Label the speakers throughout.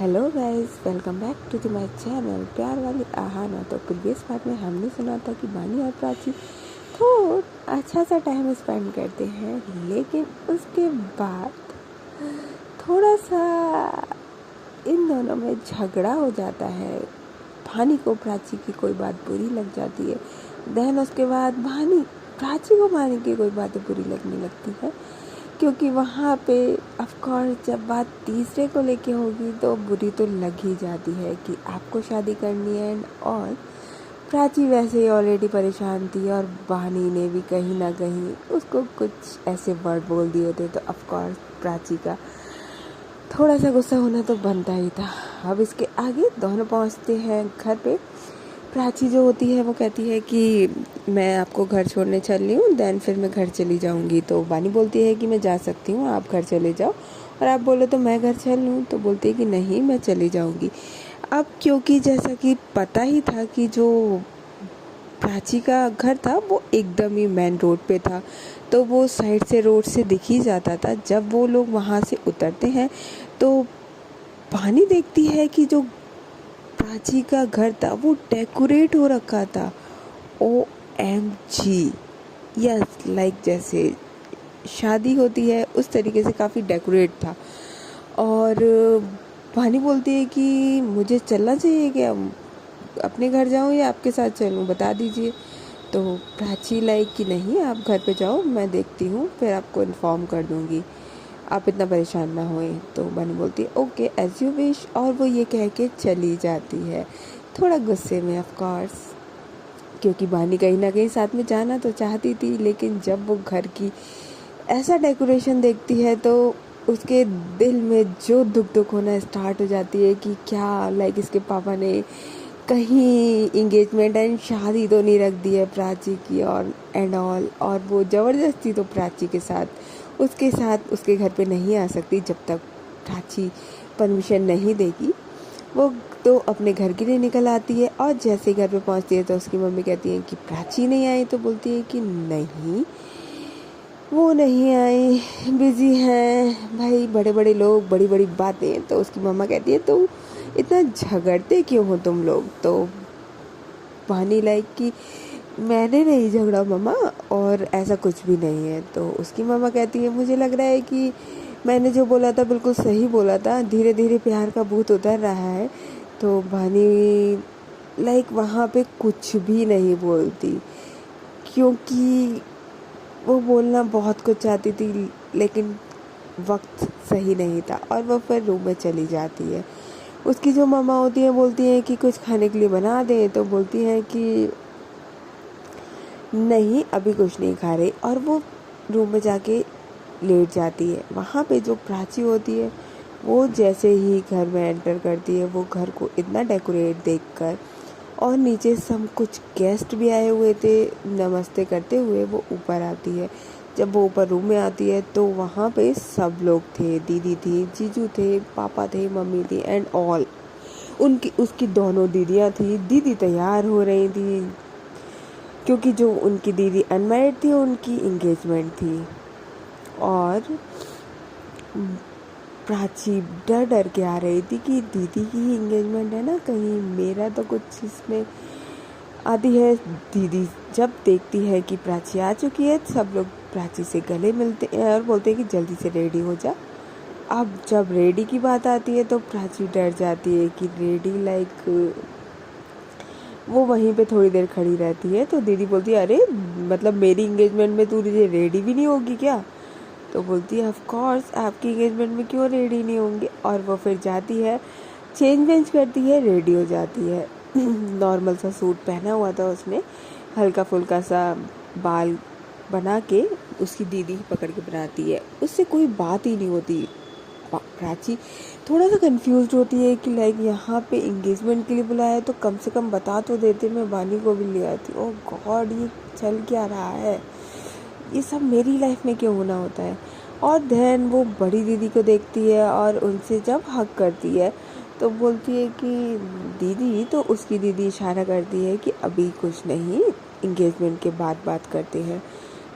Speaker 1: Hello guys, welcome back to my channel प्यार वाली आहाना। तो प्रीवियस पार्ट में हमने सुना था कि बानी और प्राची तो अच्छा सा टाइम स्पेंड करते हैं, लेकिन उसके बाद थोड़ा सा इन दोनों में झगड़ा हो जाता है। बानी को प्राची की कोई बात बुरी लग जाती है, देन उसके बाद प्राची को बानी की कोई बात बुरी लगने लगती है, क्योंकि वहाँ पे ऑफकोर्स जब बात तीसरे को लेके होगी तो बुरी तो लग ही जाती है कि आपको शादी करनी है। और प्राची वैसे ही ऑलरेडी परेशान थी और बानी ने भी कहीं ना कहीं उसको कुछ ऐसे वर्ड बोल दिए थे, तो ऑफकोर्स प्राची का थोड़ा सा गुस्सा होना तो बनता ही था। अब इसके आगे दोनों पहुँचते हैं घर पे। प्राची जो होती है वो कहती है कि मैं आपको घर छोड़ने चल रही हूँ, देन फिर मैं घर चली जाऊँगी। तो बानी बोलती है कि मैं जा सकती हूँ, आप घर चले जाओ, और आप बोलो तो मैं घर चल लूँ। तो बोलती है कि नहीं, मैं चली जाऊँगी। अब क्योंकि जैसा कि पता ही था कि जो प्राची का घर था वो एकदम ही मेन रोड पे था, तो वो साइड से रोड से दिख ही जाता था। जब वो लोग वहाँ से उतरते हैं तो बानी देखती है कि जो प्राची का घर था वो डेकोरेट हो रखा था। OMG, यस, लाइक जैसे शादी होती है उस तरीके से काफ़ी डेकोरेट था। और बानी बोलती है कि मुझे चलना चाहिए, क्या अपने घर जाऊँ या आपके साथ चलूँ, बता दीजिए। तो प्राची लाइक कि नहीं, आप घर पे जाओ, मैं देखती हूँ, फिर आपको इन्फॉर्म कर दूँगी, आप इतना परेशान ना होएं। तो बानी बोलती है ओके, एज यू विश, और वो ये कह के चली जाती है, थोड़ा गुस्से में ऑफ कोर्स, क्योंकि बानी कहीं ना कहीं साथ में जाना तो चाहती थी। लेकिन जब वो घर की ऐसा डेकोरेशन देखती है तो उसके दिल में जो दुख होना स्टार्ट हो जाती है कि क्या लाइक इसके पापा ने कहीं इंगेजमेंट एंड शादी तो नहीं रख दी है प्राची की, और एंड ऑल। और वो ज़बरदस्ती तो प्राची के साथ उसके घर पे नहीं आ सकती जब तक प्राची परमिशन नहीं देगी। वो तो अपने घर के लिए निकल आती है, और जैसे घर पे पहुंचती है तो उसकी मम्मी कहती है कि प्राची नहीं आई। तो बोलती है कि नहीं, वो नहीं आई, बिजी हैं भाई, बड़े बड़े लोग, बड़ी बड़ी बातें। तो उसकी मम्मा कहती है तो इतना झगड़ते क्यों हो तुम लोग। तो बानी लाइक कि मैंने नहीं झगड़ा मम्मा, और ऐसा कुछ भी नहीं है। तो उसकी मम्मा कहती है मुझे लग रहा है कि मैंने जो बोला था बिल्कुल सही बोला था, धीरे धीरे प्यार का भूत उतर रहा है। तो बानी लाइक वहाँ पे कुछ भी नहीं बोलती, क्योंकि वो बोलना बहुत कुछ चाहती थी, लेकिन वक्त सही नहीं था, और वो फिर रूम में चली जाती है। उसकी जो मम्मा होती है बोलती है कि कुछ खाने के लिए बना दे। तो बोलती है कि नहीं, अभी कुछ नहीं खा रही, और वो रूम में जाके लेट जाती है। वहाँ पे जो प्राची होती है वो जैसे ही घर में एंटर करती है, वो घर को इतना डेकोरेट देखकर, और नीचे सब कुछ गेस्ट भी आए हुए थे नमस्ते करते हुए, वो ऊपर आती है। जब वो ऊपर रूम में आती है तो वहाँ पे सब लोग थे, दीदी थी, जीजू थे, पापा थे, मम्मी थी एंड ऑल। उसकी दोनों दीदियाँ थी। दीदी तैयार हो रही थी, क्योंकि जो उनकी दीदी अनमैरिड थी उनकी इंगेजमेंट थी। और प्राची डर डर के आ रही थी कि दीदी की ही इंगेजमेंट है ना, कहीं मेरा तो कुछ इसमें। आती है दीदी, जब देखती है कि प्राची आ चुकी है, सब लोग प्राची से गले मिलते हैं और बोलते हैं कि जल्दी से रेडी हो जा। अब जब रेडी की बात आती है तो प्राची डर जाती है कि रेडी लाइक, वो वहीं पे थोड़ी देर खड़ी रहती है। तो दीदी बोलती है अरे मतलब मेरी इंगेजमेंट में तू रेडी भी नहीं होगी क्या। तो बोलती है ऑफ कोर्स, आपकी इंगेजमेंट में क्यों रेडी नहीं होंगे। और वो फिर जाती है, चेंज वेंज करती है, रेडी हो जाती है। नॉर्मल सा सूट पहना हुआ था उसने, हल्का फुल्का सा बाल बना के उसकी दीदी पकड़ के बनाती है, उससे कोई बात ही नहीं होती। प्राची थोड़ा सा कंफ्यूज होती है कि लाइक यहाँ पे इंगेजमेंट के लिए बुलाया है तो कम से कम बता तो देते, मैं बानी को भी ले आती। ओह गॉड, ये चल क्या रहा है, ये सब मेरी लाइफ में क्यों होना होता है। और देन वो बड़ी दीदी को देखती है और उनसे जब हक करती है तो बोलती है कि दीदी, तो उसकी दीदी इशारा करती है कि अभी कुछ नहीं, इंगेजमेंट के बाद बात करते हैं।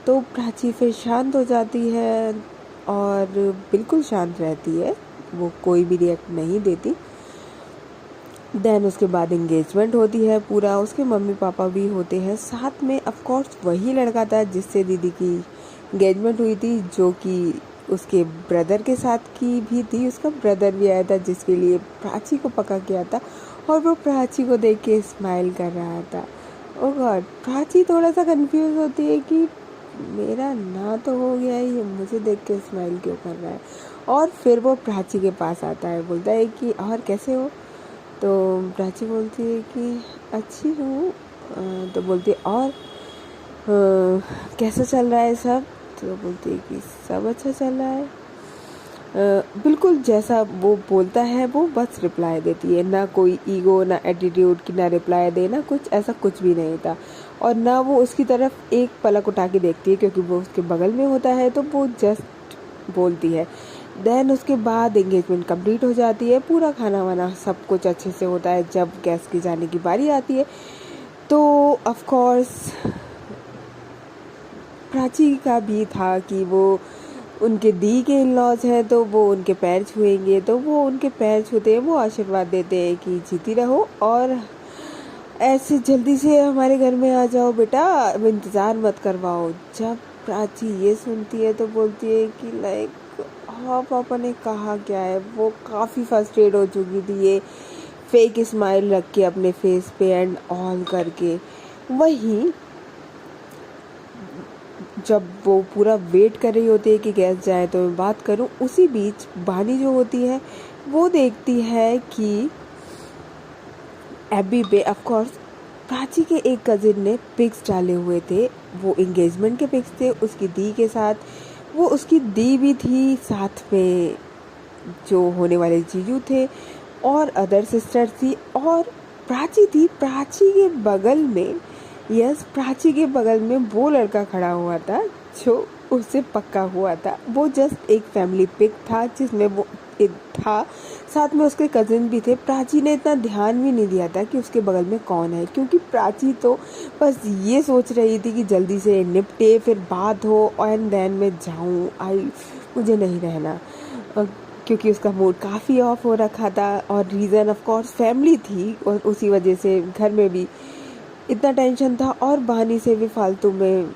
Speaker 1: तो प्राची फिर शांत हो जाती है और बिल्कुल शांत रहती है, वो कोई भी रिएक्ट नहीं देती। देन उसके बाद एंगेजमेंट होती है पूरा, उसके मम्मी पापा भी होते हैं साथ में। ऑफ कोर्स वही लड़का था जिससे दीदी की एंगेजमेंट हुई थी, जो कि उसके ब्रदर के साथ की भी थी। उसका ब्रदर भी आया था जिसके लिए प्राची को पका किया था, और वो प्राची को देख के स्माइल कर रहा था। ओ गॉड, प्राची थोड़ा सा कंफ्यूज होती है कि मेरा ना तो हो गया ही, मुझे देख के स्माइल क्यों कर रहा है। और फिर वो प्राची के पास आता है, बोलता है कि और कैसे हो। तो प्राची बोलती है कि अच्छी हूँ। तो बोलती है और कैसा चल रहा है सब। तो बोलती है कि सब अच्छा चल रहा है। बिल्कुल जैसा वो बोलता है वो बस रिप्लाई देती है, ना कोई ईगो ना एटीट्यूड की, ना रिप्लाई देना कुछ ऐसा कुछ भी नहीं था। और ना वो उसकी तरफ एक पलक उठा के देखती है, क्योंकि वो उसके बगल में होता है तो वो जस्ट बोलती है। देन उसके बाद एंगेजमेंट कंप्लीट हो जाती है, पूरा खाना वाना सब कुछ अच्छे से होता है। जब गेस्ट की जाने की बारी आती है तो ऑफ कोर्स प्राची का भी था कि वो उनके दी के इन लॉज हैं तो वो उनके पैर छुएंगे, तो वो उनके पैर छूते हैं, वो आशीर्वाद देते हैं कि जीती रहो और ऐसे जल्दी से हमारे घर में आ जाओ बेटा, अब इंतज़ार मत करवाओ। जब प्राची ये सुनती है तो बोलती है कि लाइक हाँ पापा ने कहा क्या है। वो काफ़ी फ्रस्ट्रेट हो चुकी थी ये फेक स्माइल रख के अपने फेस पे एंड ऑल करके। वहीं जब वो पूरा वेट कर रही होती है कि गेस्ट जाए तो मैं बात करूं, उसी बीच बानी जो होती है वो देखती है कि एबी पे ऑफ कोर्स प्राची के एक कजिन ने पिक्स डाले हुए थे। वो एंगेजमेंट के पिक्स थे उसकी दी के साथ। वो उसकी दी भी थी, साथ में जो होने वाले जीजू थे और अदर सिस्टर थी, और प्राची थी। प्राची के बगल में, यस प्राची के बगल में वो लड़का खड़ा हुआ था जो उससे पक्का हुआ था। वो जस्ट एक फैमिली पिक था जिसमें वो था, साथ में उसके कजिन भी थे। प्राची ने इतना ध्यान भी नहीं दिया था कि उसके बगल में कौन है, क्योंकि प्राची तो बस ये सोच रही थी कि जल्दी से निपटे फिर बात हो एंड देन मैं जाऊँ, मुझे नहीं रहना। क्योंकि उसका मूड काफ़ी ऑफ हो रखा था और रीज़न ऑफ कोर्स फैमिली थी, और उसी वजह से घर में भी इतना टेंशन था और बहानी से भी फालतू में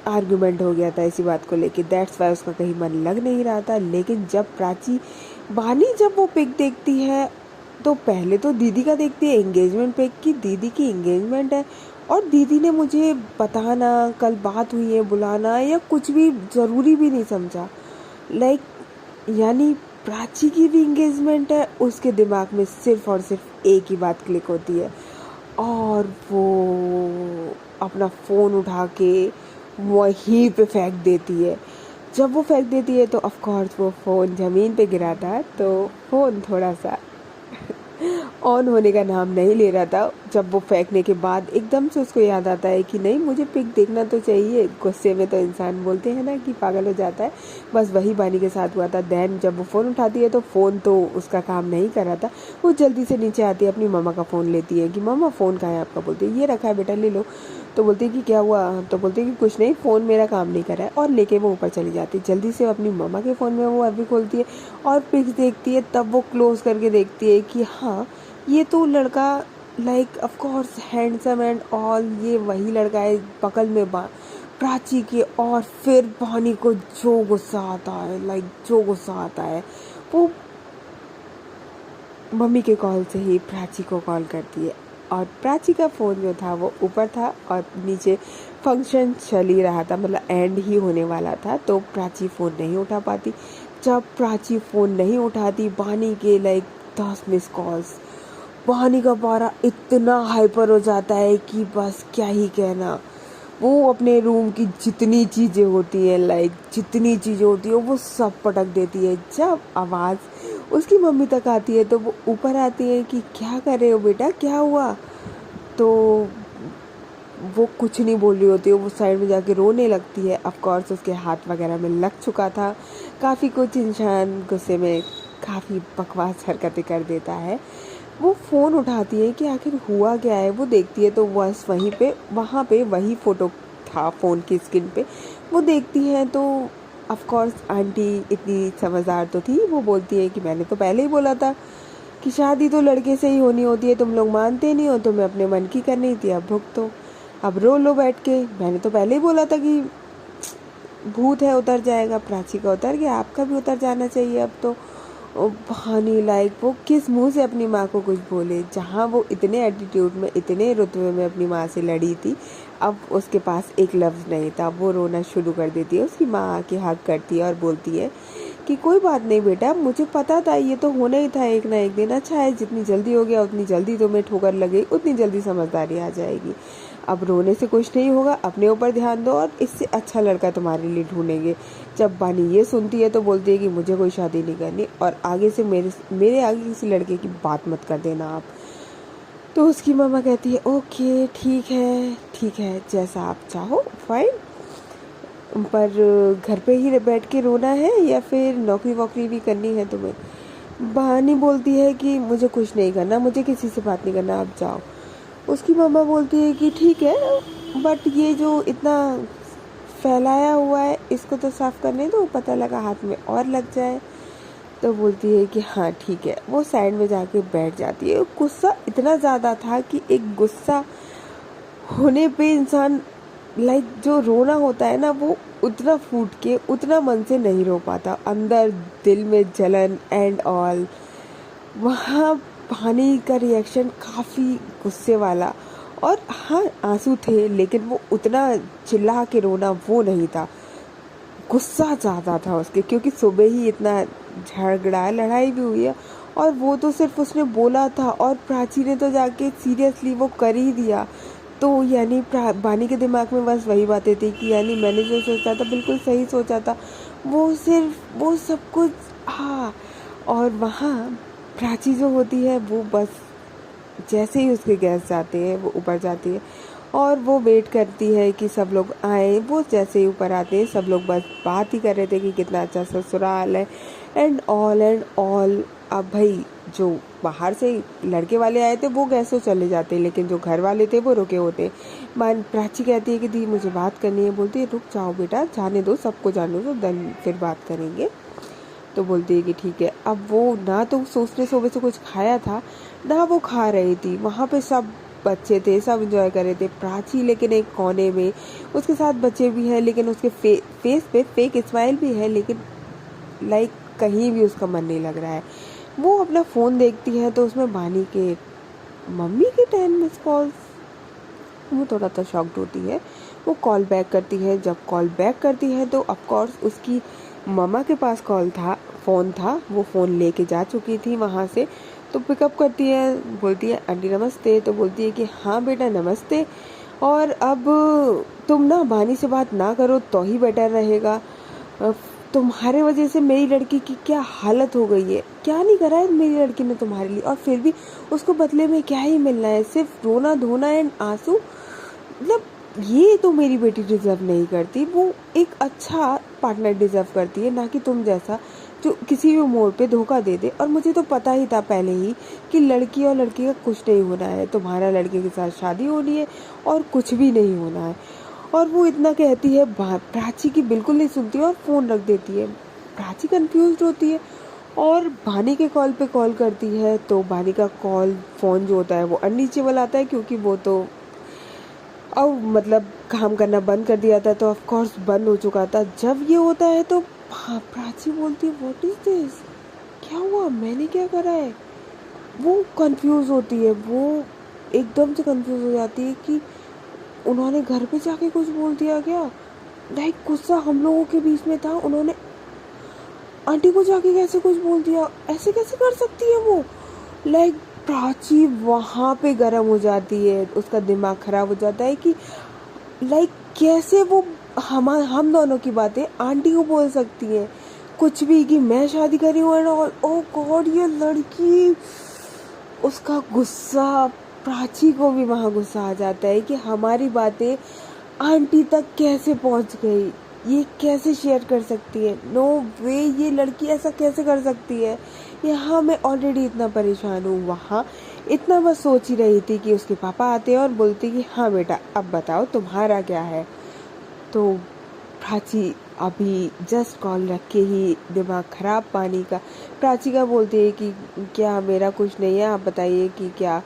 Speaker 1: आर्गुमेंट हो गया था इसी बात को लेके। दैट्स वाई उसका कहीं मन लग नहीं रहा था। लेकिन जब प्राची बहानी जब वो पिक देखती है तो पहले तो दीदी का देखती है एंगेजमेंट पिक की, दीदी की एंगेजमेंट है और दीदी ने मुझे बताना, कल बात हुई है बुलाना या कुछ भी ज़रूरी भी नहीं समझा। लाइक यानी प्राची की भी इंगेजमेंट है। उसके दिमाग में सिर्फ और सिर्फ एक ही बात क्लिक होती है और वो अपना फ़ोन उठा के वहीं पे फेंक देती है। जब वो फेंक देती है तो ऑफ कोर्स वो फ़ोन ज़मीन पे गिरा था, तो फ़ोन थोड़ा सा ऑन होने का नाम नहीं ले रहा था। जब वो फेंकने के बाद एकदम से उसको याद आता है कि नहीं, मुझे पिक देखना तो चाहिए। गुस्से में तो इंसान बोलते हैं ना कि पागल हो जाता है, बस वही बानी के साथ हुआ था। देन जब वो फ़ोन उठाती है तो फ़ोन तो उसका काम नहीं कर रहा था। वो जल्दी से नीचे आती है, अपनी मम्मा का फ़ोन लेती है कि मम्मा फ़ोन कहाँ है आपका। बोलती है ये रखा है बेटा, ले लो। तो बोलती है कि क्या हुआ। तो बोलती है कि कुछ नहीं, फ़ोन मेरा काम नहीं कर रहा है, और लेके वो ऊपर चली जाती है। जल्दी से अपनी मम्मा के फ़ोन में वो अभी खोलती है और पिक्स देखती है। तब वो क्लोज करके देखती है कि हाँ ये तो लड़का like of course handsome and all, ये वही लड़का है बगल में प्राची के। और फिर बहानी को जो गुस्सा आता है, लाइक जो गुस्सा आता है, वो मम्मी के कॉल से ही प्राची को कॉल करती है। और प्राची का फ़ोन जो था वो ऊपर था और नीचे फंक्शन चल ही रहा था, मतलब एंड ही होने वाला था, तो प्राची फ़ोन नहीं उठा पाती। जब प्राची फ़ोन नहीं उठाती, बहानी के लाइक 10 मिस कॉल्स, बहानी का पारा इतना हाइपर हो जाता है कि बस क्या ही कहना। वो अपने रूम की जितनी चीज़ें होती हैं, लाइक जितनी चीज़ें होती है वो सब पटक देती है। जब आवाज़ उसकी मम्मी तक आती है तो वो ऊपर आती है कि क्या कर रहे हो बेटा, क्या हुआ। तो वो कुछ नहीं बोल रही होती है, वो साइड में जाके रोने लगती है। ऑफ कोर्स उसके हाथ वगैरह में लग चुका था काफ़ी कुछ। इंसान गुस्से में काफ़ी बकवास हरकतें कर देता है। वो फ़ोन उठाती है कि आखिर हुआ क्या है। वो देखती है तो बस वहीं पे वहाँ पे वही फ़ोटो था फ़ोन की स्क्रीन पे। वो देखती है तो ऑफ कोर्स आंटी इतनी समझदार तो थी, वो बोलती है कि मैंने तो पहले ही बोला था कि शादी तो लड़के से ही होनी होती है, तुम लोग मानते नहीं हो, तुम्हें अपने मन की करनी थी, अब भुगतो, अब रो लो बैठ के। मैंने तो पहले ही बोला था कि भूत है उतर जाएगा। प्राची का उतर गया, आपका भी उतर जाना चाहिए अब तो। बहानी लाइक वो किस मुंह से अपनी माँ को कुछ बोले, जहाँ वो इतने एटीट्यूड में इतने रुतबे में अपनी माँ से लड़ी थी, अब उसके पास एक लफ्ज़ नहीं था। वो रोना शुरू कर देती है, उसकी माँ आके हक करती है और बोलती है कि कोई बात नहीं बेटा, मुझे पता था ये तो होना ही था एक ना एक दिन। अच्छा है जितनी जल्दी हो गया उतनी जल्दी तुम्हें ठोकर लगे, उतनी जल्दी समझदारी आ जाएगी। अब रोने से कुछ नहीं होगा, अपने ऊपर ध्यान दो और इससे अच्छा लड़का तुम्हारे लिए ढूंढेंगे। जब बानी ये सुनती है तो बोलती है कि मुझे कोई शादी नहीं करनी और आगे से मेरे आगे किसी लड़के की बात मत कर देना आप। तो उसकी मामा कहती है ओके ठीक है जैसा आप चाहो फाइन, पर घर पे ही बैठ के रोना है या फिर नौकरी वोकरी भी करनी है तुम्हें। बहानी बोलती है कि मुझे कुछ नहीं करना, मुझे किसी से बात नहीं करना, आप जाओ। उसकी मामा बोलती है कि ठीक है, बट ये जो इतना फैलाया हुआ है इसको तो साफ करने दो, पता लगा हाथ में और लग जाए। तो बोलती है कि हाँ ठीक है। वो साइड में जाके बैठ जाती है। गुस्सा इतना ज़्यादा था कि एक गुस्सा होने पे इंसान लाइक जो रोना होता है ना, वो उतना फूट के उतना मन से नहीं रो पाता, अंदर दिल में जलन एंड ऑल। वहाँ पानी का रिएक्शन काफ़ी गुस्से वाला, और हाँ आंसू थे लेकिन वो उतना चिल्ला के रोना वो नहीं था, गुस्सा ज़्यादा था उसके, क्योंकि सुबह ही इतना झगड़ा लड़ाई भी हुई है और वो तो सिर्फ उसने बोला था और प्राची ने तो जाके सीरियसली वो कर ही दिया। तो यानी बानी के दिमाग में बस वही बातें थी कि यानी मैंने जो सोचा था बिल्कुल सही सोचा था, वो सिर्फ वो सब कुछ। हाँ, और वहाँ प्राची जो होती है वो बस जैसे ही उसके गेस्ट जाते हैं वो ऊपर जाती है और वो वेट करती है कि सब लोग आए। वो जैसे ही ऊपर आते हैं सब लोग बस बात ही कर रहे थे कि कितना अच्छा ससुराल है एंड ऑल। अब भाई जो बाहर से लड़के वाले आए थे वो कैसे चले जाते, लेकिन जो घर वाले थे वो रुके होते। प्राची कहती है कि दी मुझे बात करनी है। बोलती है रुक जाओ बेटा, जाने दो, सबको जाने दो, देन फिर बात करेंगे। तो बोलती है कि ठीक है। अब वो ना तो उसने सुबह से कुछ खाया था ना वो खा रही थी। वहाँ पे सब बच्चे थे, सब एंजॉय कर रहे थे। प्राची लेकिन एक कोने में, उसके साथ बच्चे भी हैं लेकिन उसके फेस पे फेक स्माइल भी है, लेकिन लाइक कहीं भी उसका मन नहीं लग रहा है। वो अपना फ़ोन देखती है तो उसमें बानी के मम्मी के 10 मिस कॉल्स। वो थोड़ा सा शॉक्ड होती है। वो कॉल बैक करती है। जब कॉल बैक करती है तो ऑफकोर्स उसकी मम्मा के पास फ़ोन था, वो फ़ोन लेके जा चुकी थी वहाँ से। तो पिकअप करती है, बोलती है आंटी नमस्ते। तो बोलती है कि हाँ बेटा नमस्ते, और अब तुम ना बानी से बात ना करो तो ही बेटर रहेगा। तुम्हारे वजह से मेरी लड़की की क्या हालत हो गई है। क्या नहीं करा है मेरी लड़की ने तुम्हारे लिए, और फिर भी उसको बदले में क्या ही मिलना है, सिर्फ रोना धोना एंड आंसू। मतलब ये तो मेरी बेटी डिजर्व नहीं करती। वो एक अच्छा पार्टनर डिजर्व करती है, ना कि तुम जैसा जो किसी भी मोड़ पे धोखा दे दे। और मुझे तो पता ही था पहले ही कि लड़की और लड़के का कुछ नहीं होना है, तुम्हारा लड़के के साथ शादी होनी है और कुछ भी नहीं होना है। और वो इतना कहती है, प्राची की बिल्कुल नहीं सुनती और फ़ोन रख देती है। प्राची कंफ्यूज होती है और बानी के कॉल पे कॉल करती है। तो बानी का फ़ोन जो होता है वो अनरीचेबल आता है, क्योंकि वो तो अब मतलब काम करना बंद कर दिया था, तो ऑफ कोर्स बंद हो चुका था। जब ये होता है तो प्राची बोलती है व्हाट इज दिस, क्या हुआ, मैंने क्या करा है। वो कंफ्यूज होती है, वो एकदम से कंफ्यूज हो जाती है कि उन्होंने घर पे जाके कुछ बोल दिया क्या। लाइक गुस्सा हम लोगों के बीच में था, उन्होंने आंटी को जाके कैसे कुछ बोल दिया, ऐसे कैसे कर सकती है वो। लाइक प्राची वहाँ पे गर्म हो जाती है, उसका दिमाग खराब हो जाता है कि लाइक कैसे वो हम दोनों की बातें आंटी को बोल सकती है कुछ भी, कि मैं शादी करी हूँ एंड ऑल। ओ गॉड, ये लड़की, उसका गुस्सा, प्राची को भी वहाँ गुस्सा आ जाता है कि हमारी बातें आंटी तक कैसे पहुँच गई, ये कैसे शेयर कर सकती है। नो वे, ये लड़की ऐसा कैसे कर सकती है। यहाँ मैं ऑलरेडी इतना परेशान हूँ, वहाँ इतना बस सोच ही रही थी कि उसके पापा आते हैं और बोलते कि हाँ बेटा अब बताओ तुम्हारा क्या है। तो प्राची अभी जस्ट कॉल रख के ही दिमाग ख़राब पानी का। प्राची का बोलती है कि क्या मेरा कुछ नहीं है, आप बताइए कि क्या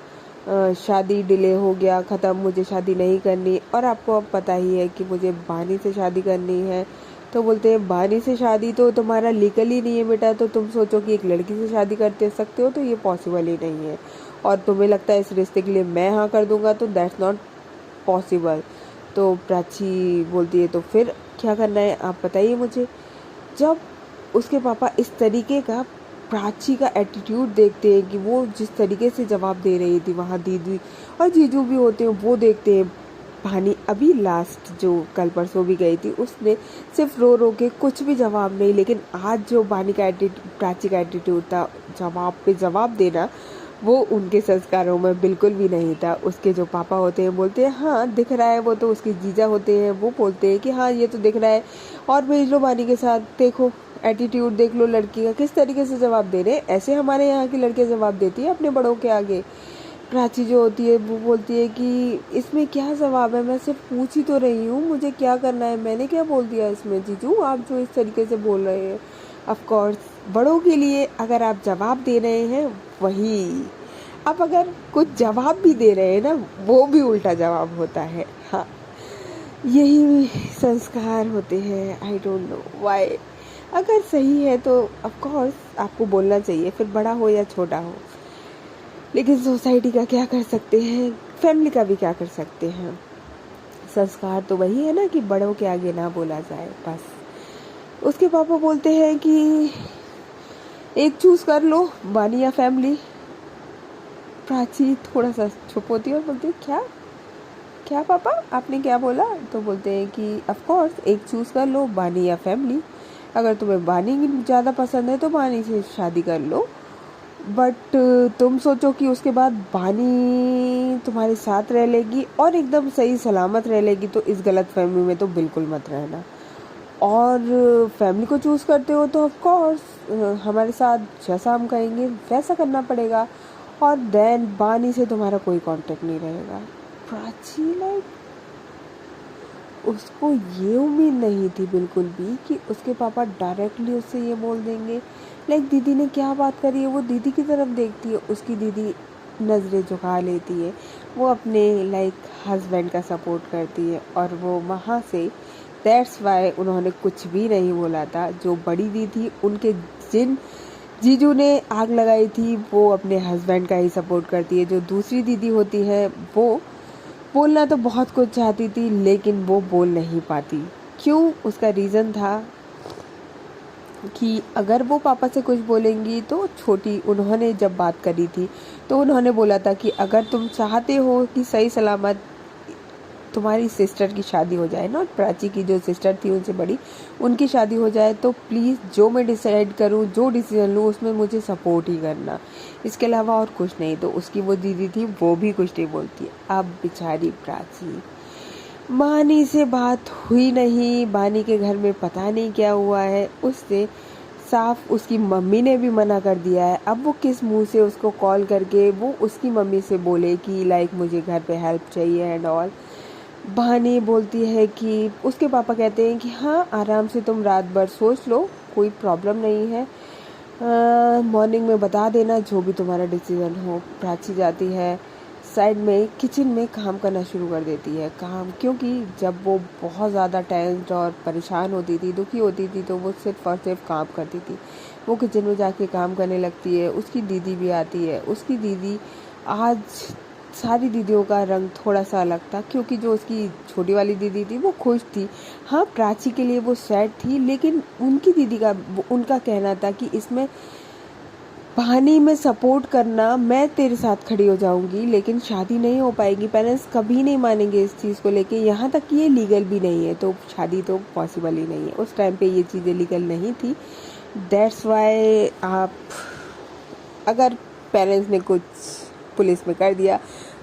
Speaker 1: शादी डिले हो गया, ख़त्म, मुझे शादी नहीं करनी, और आपको अब पता ही है कि मुझे बानी से शादी करनी है। तो बोलते हैं बानी से शादी तो तुम्हारा लीगल ही नहीं है बेटा, तो तुम सोचो कि एक लड़की से शादी करते सकते हो, तो ये पॉसिबल ही नहीं है, और तुम्हें लगता है इस रिश्ते के लिए मैं हाँ कर दूंगा, तो दैट्स नॉट पॉसिबल। तो प्राची बोलती है तो फिर क्या करना है आप बताइए मुझे। जब उसके पापा इस तरीके का प्राची का एटीट्यूड देखते हैं कि वो जिस तरीके से जवाब दे रही थी, वहाँ दीदी और जीजू भी होते हैं वो देखते हैं। भानी अभी लास्ट जो कल परसों भी गई थी उसने सिर्फ रो रो के कुछ भी जवाब नहीं, लेकिन आज जो भानी का एटीट्यूड, प्राची का एटीट्यूड था जवाब पे जवाब देना, वो उनके संस्कारों में बिल्कुल भी नहीं था। उसके जो पापा होते हैं बोलते हैं हाँ दिख रहा है, वो तो उसके जीजा होते हैं वो बोलते हैं कि हाँ ये तो दिख रहा है, और भेज लो भानी के साथ, देखो एटीट्यूड देख लो लड़की का किस तरीके से जवाब दे रहे हैं, ऐसे हमारे यहाँ की लड़कियाँ जवाब देती है अपने बड़ों के आगे। प्राची जो होती है वो बोलती है कि इसमें क्या जवाब है, मैं सिर्फ पूछ ही तो रही हूँ, मुझे क्या करना है, मैंने क्या बोल दिया इसमें जीजू आप जो इस तरीके से बोल रहे हैं। ऑफ कोर्स बड़ों के लिए अगर आप जवाब दे रहे हैं वही, आप अगर कुछ जवाब भी दे रहे हैं ना वो भी उल्टा जवाब होता है। हाँ यही संस्कार होते हैं, आई डोंट नो व्हाई। अगर सही है तो ऑफ कोर्स आपको बोलना चाहिए, फिर बड़ा हो या छोटा हो, लेकिन सोसाइटी का क्या कर सकते हैं, फैमिली का भी क्या कर सकते हैं। संस्कार तो वही है ना कि बड़ों के आगे ना बोला जाए बस। उसके पापा बोलते हैं कि एक चूज कर लो, बानी या फैमिली। प्राची थोड़ा सा चुप होती है और बोलती है क्या क्या पापा आपने क्या बोला। तो बोलते हैं कि ऑफ कोर्स एक चूज कर लो, बानी या फैमिली। अगर तुम्हें बानी ज़्यादा पसंद है तो बानी से शादी कर लो, बट तुम सोचो कि उसके बाद बानी तुम्हारे साथ रह लेगी और एकदम सही सलामत रह लेगी, तो इस गलत फहमी में तो बिल्कुल मत रहना। और फैमिली को चूज़ करते हो तो ऑफ कोर्स हमारे साथ जैसा हम कहेंगे वैसा करना पड़ेगा, और देन बानी से तुम्हारा कोई कांटेक्ट नहीं रहेगा। प्राची लाइक उसको ये उम्मीद नहीं थी बिल्कुल भी कि उसके पापा डायरेक्टली उससे ये बोल देंगे। लाइक दीदी ने क्या बात करी है, वो दीदी की तरफ देखती है, उसकी दीदी नज़रें झुका लेती है, वो अपने लाइक हस्बैंड का सपोर्ट करती है, और वो वहाँ से दैट्स वाई उन्होंने कुछ भी नहीं बोला था। जो बड़ी दीदी थी उनके जिन जीजू ने आग लगाई थी वो अपने हस्बैंड का ही सपोर्ट करती है। जो दूसरी दीदी होती है वो बोलना तो बहुत कुछ चाहती थी लेकिन वो बोल नहीं पाती। क्यों, उसका रीज़न था कि अगर वो पापा से कुछ बोलेंगी तो छोटी, उन्होंने जब बात करी थी तो उन्होंने बोला था कि अगर तुम चाहते हो कि सही सलामत तुम्हारी सिस्टर की शादी हो जाए ना, प्राची की जो सिस्टर थी उनसे बड़ी, उनकी शादी हो जाए, तो प्लीज़ जो मैं डिसाइड करूँ, जो डिसीजन लूँ उसमें मुझे सपोर्ट ही करना, इसके अलावा और कुछ नहीं। तो उसकी वो दीदी थी वो भी कुछ नहीं बोलती। अब बेचारी प्राची, बानी से बात हुई नहीं, बानी के घर में पता नहीं क्या हुआ है, उससे साफ उसकी मम्मी ने भी मना कर दिया है। अब वो किस मुंह से उसको कॉल करके वो उसकी मम्मी से बोले कि लाइक मुझे घर पे हेल्प चाहिए एंड ऑल। बहानी बोलती है कि उसके पापा कहते हैं कि हाँ आराम से तुम रात भर सोच लो, कोई प्रॉब्लम नहीं है, मॉर्निंग में बता देना जो भी तुम्हारा डिसीजन हो। प्राची जाती है साइड में किचन में काम करना शुरू कर देती है काम, क्योंकि जब वो बहुत ज़्यादा टेंस्ड और परेशान होती थी, दुखी होती थी, तो वो सिर्फ और सिर्फ काम करती थी। वो किचन में जाके काम करने लगती है। उसकी दीदी भी आती है। उसकी दीदी, आज सारी दीदियों का रंग थोड़ा सा अलग था, क्योंकि जो उसकी छोटी वाली दीदी थी वो खुश थी। हाँ प्राची के लिए वो सैड थी, लेकिन उनकी दीदी का, उनका कहना था कि इसमें बहानी में सपोर्ट करना, मैं तेरे साथ खड़ी हो जाऊंगी लेकिन शादी नहीं हो पाएगी, पेरेंट्स कभी नहीं मानेंगे इस चीज़ को लेके, यहाँ तक कि ये लीगल भी नहीं है, तो शादी तो पॉसिबल ही नहीं है। उस टाइम पे ये चीज़ें लीगल नहीं थी। दैट्स वाई आप अगर पेरेंट्स ने कुछ पुलिस में कर दिया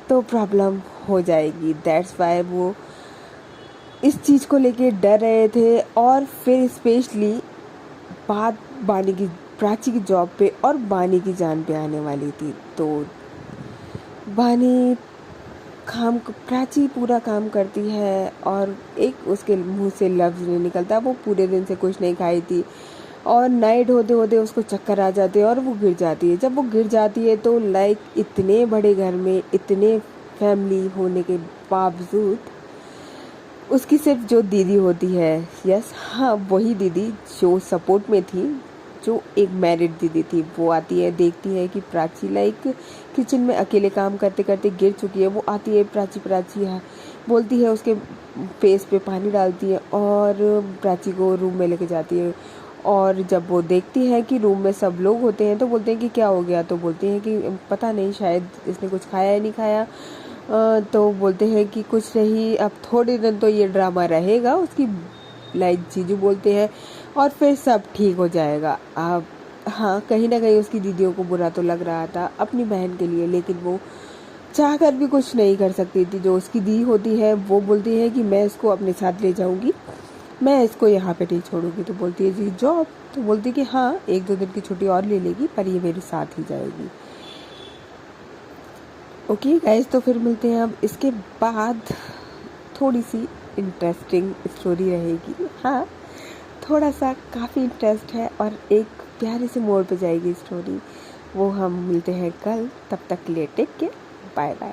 Speaker 1: तो प्रॉब्लम हो जाएगी। दैट्स वाई वो इस चीज़ को लेके डर रहे थे। और फिर स्पेशली बात बानी की, प्राची की जॉब पे और बानी की जान पे आने वाली थी, तो बानी प्राची पूरा काम करती है और एक उसके मुंह से लफ्ज़ नहीं निकलता। वो पूरे दिन से कुछ नहीं खाई थी और नाइट होते होते उसको चक्कर आ जाते हैं और वो गिर जाती है। जब वो गिर जाती है तो लाइक इतने बड़े घर में इतने फैमिली होने के बावजूद उसकी सिर्फ जो दीदी होती है, यस हाँ वही दीदी जो सपोर्ट में थी, जो एक मैरिड दीदी थी, वो आती है, देखती है कि प्राची लाइक किचन में अकेले काम करते करते गिर चुकी है। वो आती है, प्राची प्राची है बोलती है, उसके फेस पे पानी डालती है और प्राची को रूम में लेके जाती है। और जब वो देखती है कि रूम में सब लोग होते हैं तो बोलते हैं कि क्या हो गया, तो बोलती हैं कि पता नहीं शायद इसने कुछ खाया या नहीं खाया। तो बोलते हैं कि कुछ नहीं, अब थोड़े दिन तो ये ड्रामा रहेगा उसकी, लाइक जीजू बोलते हैं, और फिर सब ठीक हो जाएगा। अब हाँ कहीं ना कहीं उसकी दीदियों को बुरा तो लग रहा था अपनी बहन के लिए, लेकिन वो चाह कर भी कुछ नहीं कर सकती थी। जो उसकी दी होती है वो बोलती है कि मैं इसको अपने साथ ले जाऊंगी, मैं इसको यहाँ पे नहीं छोड़ूंगी। तो बोलती है जी जॉब, तो बोलती है कि हाँ 1-2 दिन की छुट्टी और ले लेगी पर ये मेरे साथ ही जाएगी। ओके गाइस, तो फिर मिलते हैं अब इसके बाद। थोड़ी सी इंटरेस्टिंग स्टोरी रहेगी, हाँ थोड़ा सा काफ़ी इंटरेस्ट है और एक प्यारे से मोड़ पे जाएगी स्टोरी। वो हम मिलते हैं कल, तब तक के लिए टेक केयर, बाय बाय।